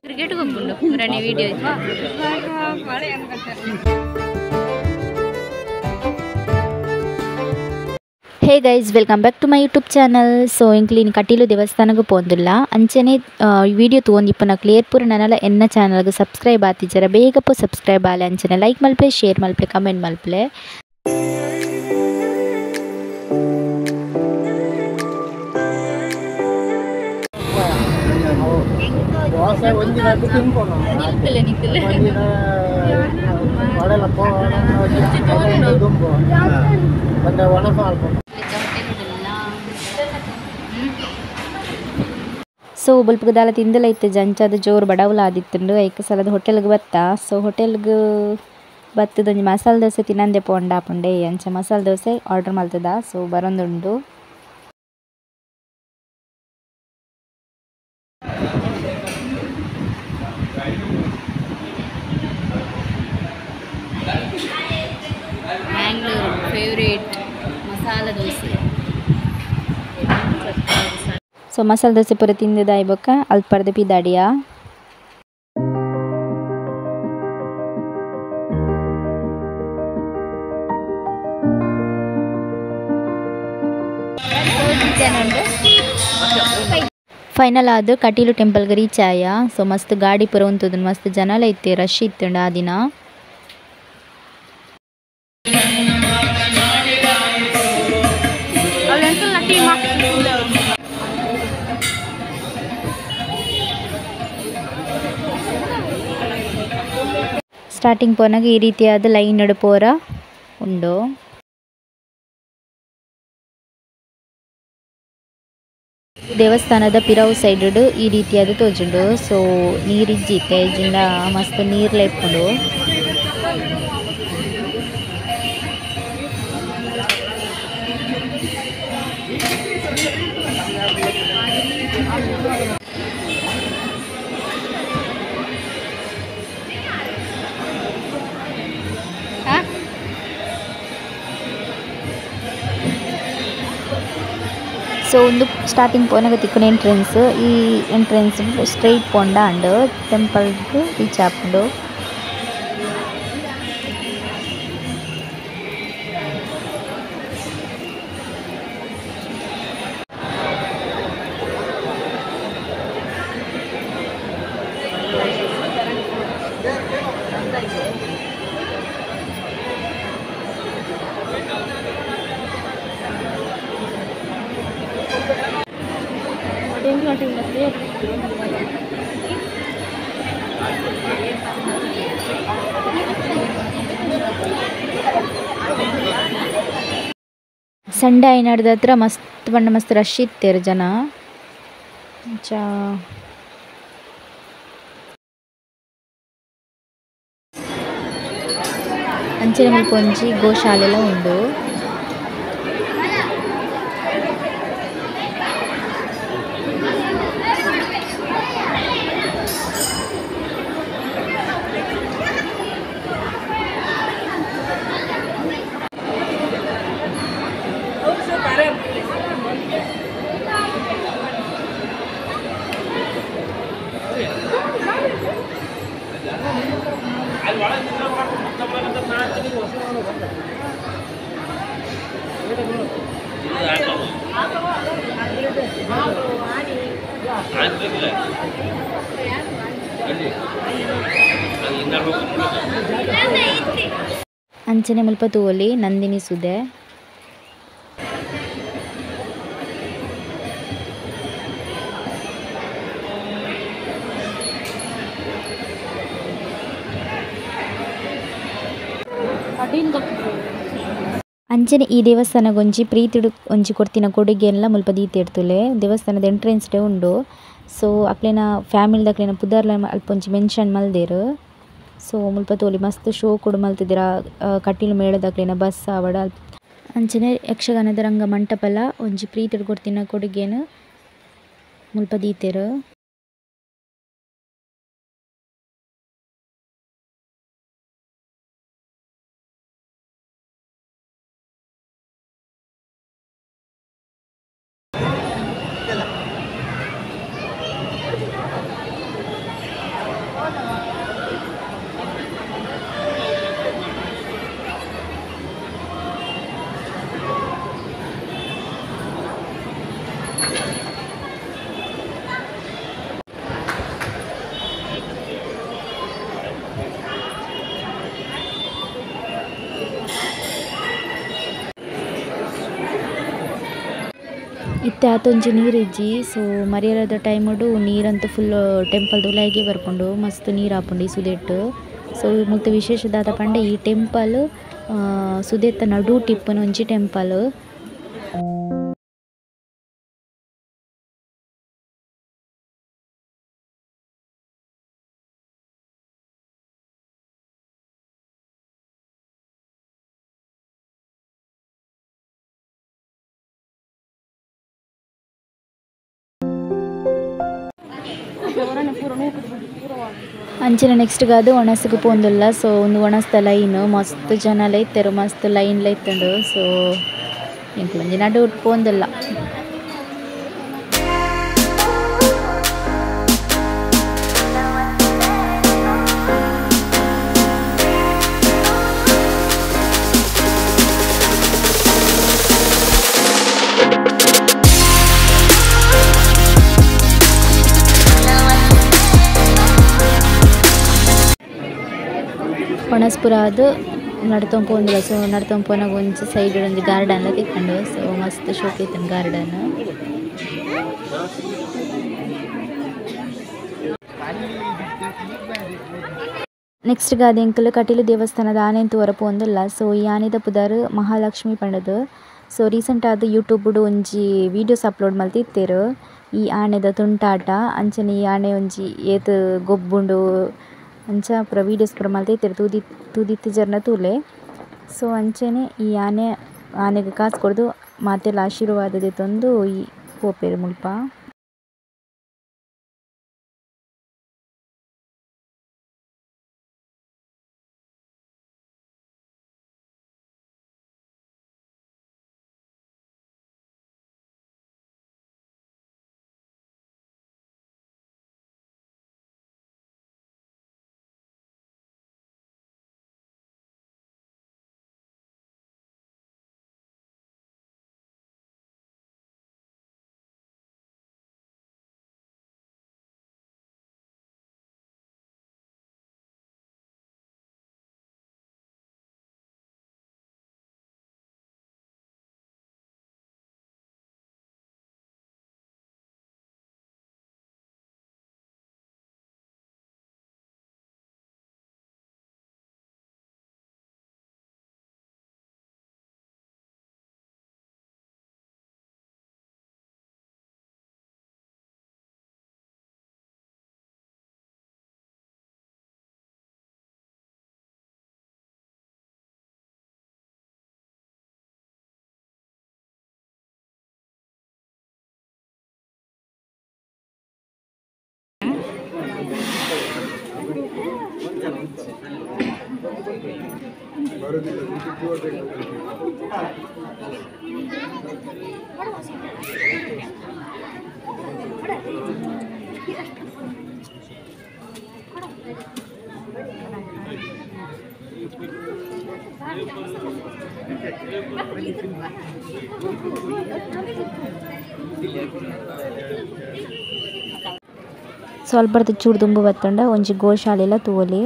Cricket ಹೋಗ್ಕೊಂಡು ಬರನೇ video hey guys welcome back to my YouTube channel. So ಇಂಕ್ಲಿನ್ ಕಟೀಲು ದೇವಸ್ಥಾನಕ್ಕೆ ಪೋಂದಿಲ್ಲ ಅಂಚನೆ ವಿಡಿಯೋ ತೂಂದಿಪ್ಪನ ಕ್ಲಿಯರ್ ಪೂರ ನನ್ನಲ ಎನ್ನ ಚಾನಲ್ಗೆ ಸಬ್ಸ್ಕ್ರೈಬ್ ಆತಿಜರ ಬೇಗಪ್ಪು ಸಬ್ಸ್ಕ್ರೈಬ್ ಆಲೆ ಅಂಚನೆ ಲೈಕ್ ಮಲ್ಪಲೆ ಶೇರ್ ಮಲ್ಪಲೆ ಕಮೆಂಟ್ ಮಲ್ಪಲೆ. ಸೊ ಬಲ್ಪುಗದಾಲ ತಿಂದಲ ಇತ್ತು ಜಂಚದ ಜೋರು ಬಡವಲ ಆದಿತ್ತುಂಡು ಐಕ ಸಲದ ಹೋಟೆಲ್ಗೆ ಬತ್ತ. ಸೊ ಹೋಟೆಲ್ಗೆ ಬತ್ತದೊಂದು ಮಸಾಲೆ ದೋಸೆ ತಿನ್ನಂದೆ ಪೋಂಡಾಪುಂಡೆ ಅಂಚ ಮಸಾಲೆ ದೋಸೆ ಆರ್ಡರ್ ಮಾಡ್ತದ. So ಬರೊಂದುಂಡು Mangalore favourite masala dosa. So masala dosa ಪೂರ ತಿಂದಿದ ಇವಾಗ ಅಲ್ಪರ್ದ ಪಿದಾಡಿಯ ಫೈನಲ್ ಆದ ಕಟೀಲು ಟೆಂಪಲ್ಗೆ ರೀಚ್ ಆಯ. ಸೊ ಮಸ್ತ್ ಗಾಡಿ ಪೂರ ಉಂತದ ಮಸ್ತ್ ಜನಲ ಇತ್ತೆ ರಶ್ ಇತ್ತುಂಡು ಆ ದಿನ. ಸ್ಟಾರ್ಟಿಂಗ್ ಪೋನಾಗ ಈ ರೀತಿಯಾದ ಲೈನ್ ಪೋರ ಉಂಡು. ದೇವಸ್ಥಾನದ ಪಿರಾವು ಸೈಡ್ ಈ ರೀತಿಯಾದ ತೋಜುಂಡು. ಸೊ ನೀರಿಜ್ಜಿತ್ತೆ ಇಜ್ಜಿಂದ ಮಸ್ತ್ ನೀರು ಲೇಪುಂಡು. ಸೊ ಒಂದು ಸ್ಟಾರ್ಟಿಂಗ್ ಪೋನಾಗ ತಿಕ್ಕನ ಎಂಟ್ರೆನ್ಸ್ ಈ ಎಂಟ್ರೆನ್ಸ್ ಸ್ಟ್ರೈಟ್ ಪೋಂಡ ಅಂಡ್ ಟೆಂಪಲ್ಗೆ ರೀಚ್ ಆಪುಂಡು. ಸಂಡೆ ಐನಾಡ್ದ ಹತ್ರ ಮಸ್ತ್ ಬಣ್ಣ ಮಸ್ತ್ ರಶ್ ಇತ್ತೇರು ಜನ. ಅಂಚನೆ ಮಲ್ಪ ಒಂಜಿ ಗೋಶಾಲೆಲ ಉಂಡು. ಅಂಚನೆ ಮುಲ್ಪ ತೂವಲಿ ನಂದಿನಿ ಸುದೆ. ಅಂಚನೆ ಈ ದೇವಸ್ಥಾನಕ್ಕೆ ಒಂಜಿ ಪ್ರೀತಿಡು ಒಂಜಿ ಕೊಡ್ತಿನ ಕೊಡುಗೆ ಎಲ್ಲ ಮುಲ್ಪ ದೀತೆಡ್ತುಲೆ. ದೇವಸ್ಥಾನದ ಎಂಟ್ರೆನ್ಸ್ ಡೇ ಉಂಡು. ಸೊ ಅಕ್ಲೆನ ಫ್ಯಾಮಿಲಿದ ಅಕ್ಲೆನ ಪುದರ್ಲ ಅಲ್ಪ ಒಂಜಿ ಮೆನ್ಷನ್ ಮಲ್ದೆರ್. ಸೊ ಮುಲ್ಪ ತೋಲಿ ಮಸ್ತ್ ಶೋ ಕೊಡು ಮಲ್ತಿದ್ದೀರ ಕಟೀಲು ಮೇಳದ ಅಕ್ಲೆನ ಬಸ್ ಆವಡ ಅಂಚನೆ ಯಕ್ಷಗಾನದ ರಂಗ ಮಂಟಪಲ ಒಂಜಿ ಪ್ರೀತಿಡು ಕೊಡ್ತಿನ ಕೊಡುಗೆನ ಮುಲ್ಪ ದೀತೆರ್. ತ್ಯಾತೊಂಜಿ ನೀರಿಜ್ಜಿ ಸೊ ಮರಿಯರದ ಟೈಮುಡು ನೀರಂತೂ ಫುಲ್ ಟೆಂಪಲ್ ಉಲಾಯಿಗೆ ಬರ್ಪುಂಡು ಮಸ್ತ್ ನೀರು ಆಪುಂಡು ಈ ಸುದೆಟ್. ಸೊ ಮುಲ್ತ ವಿಶೇಷದಾದ ಪಂಡ ಈ ಟೆಂಪಲ್ ಸುದೆತ್ತ ನಡು ಟಿಪ್ಪುನ ಒಂಜಿ ಟೆಂಪಲ್. ಅಂಚನೆ ನೆಕ್ಸ್ಟ್ ಗಾದು ಒಣಸ್ಗೆ ಪೋಂದುಲ್ಲ. ಸೊ ಒಂದು ಒಣಸ್ದ ಲೈನ್ ಮಸ್ತ್ ಜನ ಇತ್ತೆರು ಮಸ್ತ್ ಲೈನ್ ಇತ್ತಂಡು. ಸೊ ಎಂಕ್ಲೊಂಜಿ ನಡು ಪೋಂದುಲ್ಲ. ಒಣಸ್ಪುರ ಅದು ನಡ್ತೊಂದು ಪೋಂದಿಲ್ಲ. ಸೊ ನಡ್ತೊಂದು ಪೋನಾಗ ಒಂಜಿ ಸೈಡ್ ಒಂಜಿ ಗಾರ್ಡನ್ ತಿಕ್ಕಂಡು. ಸೊ ಮಸ್ತ್ ಶೋಕ್ ಐತನ್ ಗಾರ್ಡನ್. ನೆಕ್ಸ್ಟ್ ಗಾದಿ ಎಂಕಲ್ ಕಟೀಲು ದೇವಸ್ಥಾನದ ಆನೆ ತೂವರ ಪೋಂದಿಲ್ಲ. ಸೊ ಈ ಆನೆದ ಪುದಾರ್ ಮಹಾಲಕ್ಷ್ಮಿ ಪಂಡದು. ಸೊ ರೀಸೆಂಟ್ ಆದ ಯೂಟ್ಯೂಬ್ಡು ಒಂಜಿ ವೀಡಿಯೋಸ್ ಅಪ್ಲೋಡ್ ಮಲ್ತಿತ್ತೇರು ಈ ಆನೆದ ತುಂಟಾಟ. ಅಂಚನೆ ಈ ಆನೆ ಒಂಜಿ ಏತ್ ಗೊಬ್ಬುಂಡು ಅಂಚ ಪೂರ ವೀಡಿಯೋಸ್ ಪೂರ ಮಲ್ತೈತೆರ್ ತೂದಿತ್ತು ಜರ್ನ ತೂಲೆ. ಸೊ ಅಂಚನೆ ಈ ಆನೆಗೆ ಕಾಸು ಕೊಡ್ದು ಮಾತೆಲ್ಲ ಆಶೀರ್ವಾದದೆ ತಂದು ಈ ಪೋಪೆರು ಮುಲ್ಪ. ಸ್ವಲ್ಪ ಚೂರು ತುಂಬು ಬತ್ತಂಡ ಒಂಜಿ ಗೋಶಾಲೆಲ ತೂವೊಲಿ.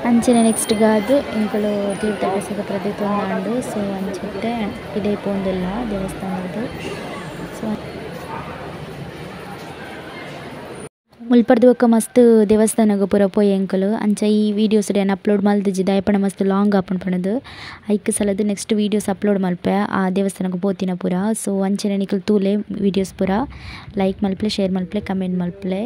ಅಂಚನೆ ನೆಕ್ಸ್ಟ್ ಗಾದು ಇಂಕಲು ತೀರ್ಥ ಪ್ರಸಾದ ಪ್ರತಿತೊಂದು. ಸೊ ಅಂಚೆ ಇದೇ ಪೋಂದಿಲ್ಲ ದೇವಸ್ಥಾನದ್ದು. ಸೊ ಮುಲ್ಪರ್ದು ಒಕ್ಕ ಮಸ್ತ್ ದೇವಸ್ಥಾನಗ ಪೂರ ಪೋಯಿ ಎಂಕಲು ಅಂಚ ಈ ವೀಡಿಯೋಸ್ ಏನು ಅಪ್ಲೋಡ್ ಮಲ್ದಿಜ್ಜಿ ದಾಯಪಣ ಮಸ್ತ್ ಲಾಂಗ್ ಆಪನ್ ಪಣದು ಐಕ್ ಸಲದು ನೆಕ್ಸ್ಟ್ ವೀಡಿಯೋಸ್ ಅಪ್ಲೋಡ್ ಮಲ್ಪೆ ಆ ದೇವಸ್ಥಾನಗ ಪೋತಿನ ಪೂರ. ಸೊ ಅಂಚನೆ ನಿಕಲ್ ತೂಲೆ ವೀಡಿಯೋಸ್ ಪೂರ ಲೈಕ್ ಮಲ್ಪಲೆ, ಶೇರ್ ಮಲ್ಪಲೆ, ಕಮೆಂಟ್ ಮಲ್ಪಲೆ.